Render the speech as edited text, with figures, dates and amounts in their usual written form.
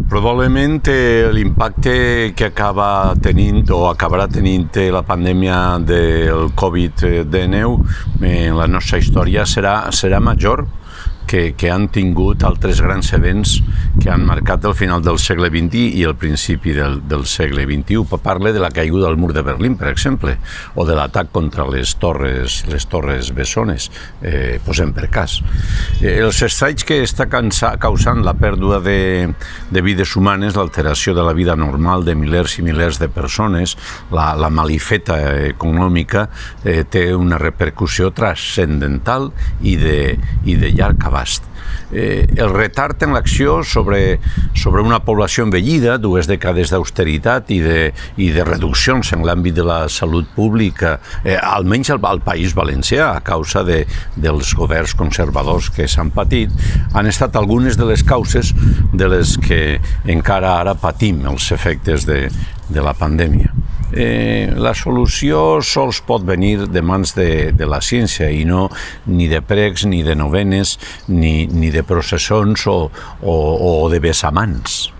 Probablement l'impacte que acaba tenint o acabarà tenint la pandèmia del Covid-19 en la nostra història serà major que han tingut altres grans events que han marcat el final del segle XX i el principi del segle XXI. Parla de la caiguda del mur de Berlín, per exemple, o de l'atac contra les torres bessones, posem per cas. Els estralls que està causant la pèrdua de vides humanes, l'alteració de la vida normal de milers i milers de persones, la malifeta econòmica, té una repercussió transcendental i de llarg abast. El retard en l'acció sobre una població envellida, 2 dècades d'austeritat i de reduccions en l'àmbit de la salut pública, almenys al País Valencià, a causa dels governs conservadors que s'han patit, han estat algunes de les causes de les que encara ara patim els efectes de la pandèmia. La solució sols pot venir de mans de la ciència i no ni de pregs, ni de novenes, ni de processons o de bessamans.